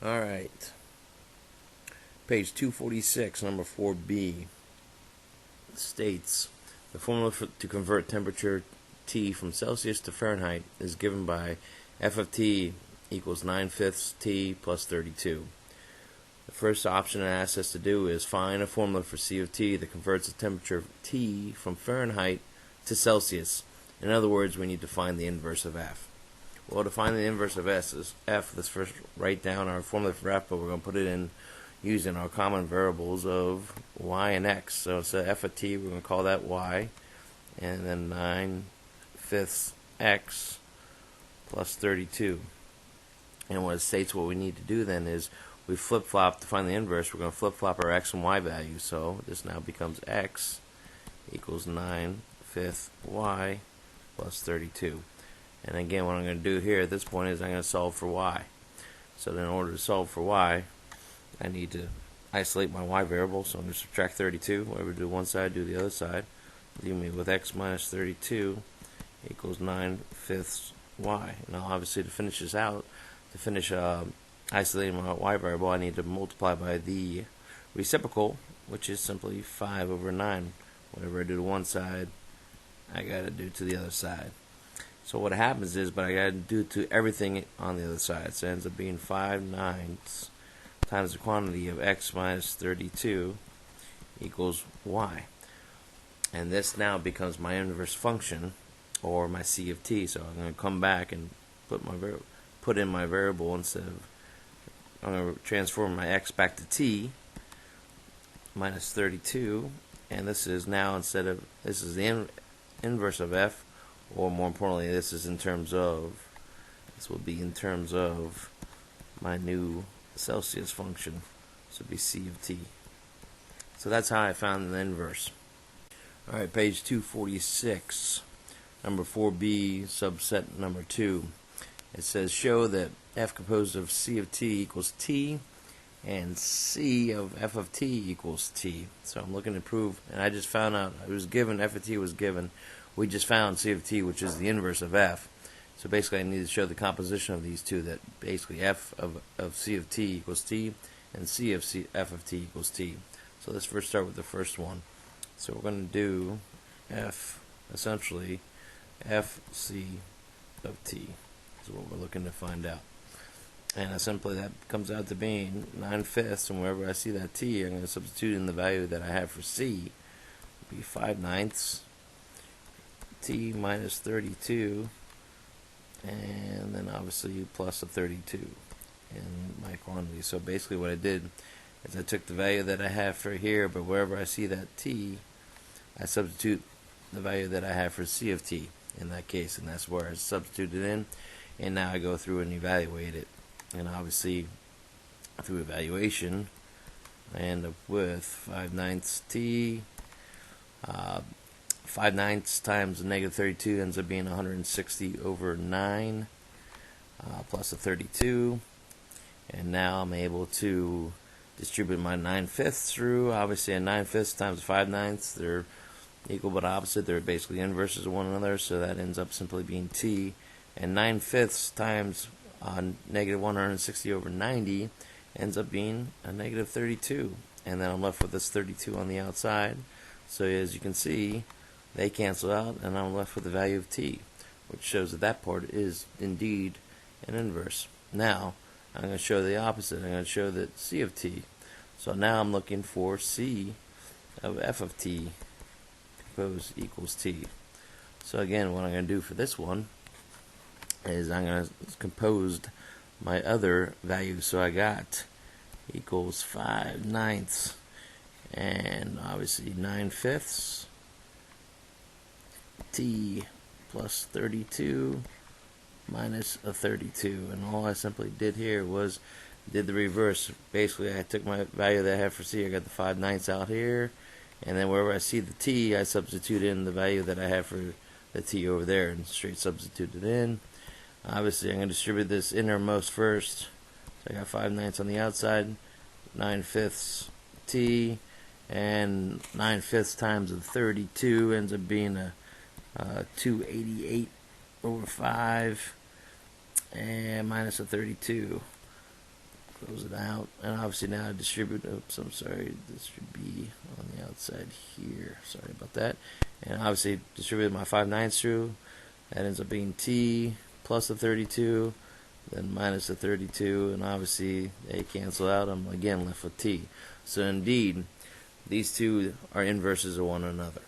Alright. Page 246, number 4b, states the formula to convert temperature T from Celsius to Fahrenheit is given by f of T equals 9/5 T plus 32. The first option it asks us to do is find a formula for C of T that converts the temperature of T from Fahrenheit to Celsius. In other words, we need to find the inverse of F. Well, to find the inverse of F, let's first write down our formula for F, but we're going to put it in using our common variables of y and x. So instead of f of t, we're going to call that y, and then 9/5 x plus 32. And what it states what we need to do then is we flip-flop to find the inverse. We're going to flip-flop our x and y values. So this now becomes x equals 9/5 y plus 32. And again, what I'm going to do here at this point is I'm going to solve for y. So then in order to solve for y, I need to isolate my y variable, so I'm going to subtract 32. Whatever I do one side, do the other side. Leave me with x minus 32 equals 9/5 y. Now obviously to finish this out, to finish isolating my y variable, I need to multiply by the reciprocal, which is simply 5 over 9. Whatever I do to one side, I got to do to the other side. So what happens is, but I got to do to everything on the other side. So it ends up being 5/9 times the quantity of x minus 32 equals y. And this now becomes my inverse function, or my C of t. So I'm going to come back and put in my variable instead of, I'm going to transform my x back to t minus 32, and this is now this is the inverse of f, or more importantly, this will be in terms of my new Celsius function. This would be C of t. So that's how I found the inverse. Alright, page 246, number 4b, subset number 2. It says show that f composed of C of t equals t and C of f of t equals t. So I'm looking to prove, and I just found out, it was given, f of t was given. We just found C of t, which is the inverse of f. So basically I need to show the composition of these two, that basically f of C of t equals t, and C of f of t equals t. So let's first start with the first one. So we're going to do essentially f C of t is what we're looking to find out. And simply that comes out to being 9/5, and wherever I see that t, I'm going to substitute in the value that I have for C. It'll be 5/9 t minus 32, and then obviously plus a 32 in my quantity. So basically what I did is I took the value that I have for here, but wherever I see that t, I substitute the value that I have for C of t in that case, and that's where I substituted in, and now I go through and evaluate it. And obviously through evaluation I end up with 5/9 t, 5/9 times the negative 32 ends up being 160 over 9 plus a 32, and now I'm able to distribute my 9/5 through. Obviously a 9/5 times 5/9, they're equal but opposite, they're basically inverses of one another, so that ends up simply being t, and 9/5 times negative 160 over 90 ends up being a negative 32, and then I'm left with this 32 on the outside. So as you can see, they cancel out, and I'm left with the value of t, which shows that that part is indeed an inverse. Now I'm going to show the opposite. I'm going to show that C of t. So now I'm looking for C of f of t composed equals t. So again, what I'm going to do for this one is I'm going to compose my other values. So I got equals 5/9 and obviously 9/5 t plus 32 minus a 32, and all I simply did here was did the reverse. Basically I took my value that I have for C, I got the 5/9 out here, and then wherever I see the t, I substitute in the value that I have for the t over there and straight substitute it in. Obviously I'm going to distribute this innermost first, so I got 5/9 on the outside, 9/5 t, and 9/5 times the 32 ends up being a 288 over 5, and minus a 32 close it out, and obviously now I distribute. Oops, I'm sorry. This should be on the outside here. Sorry about that. And obviously distributed my 5/9 through. That ends up being T plus the 32, then minus the 32, and obviously they cancel out. I'm again left with T. So indeed, these two are inverses of one another.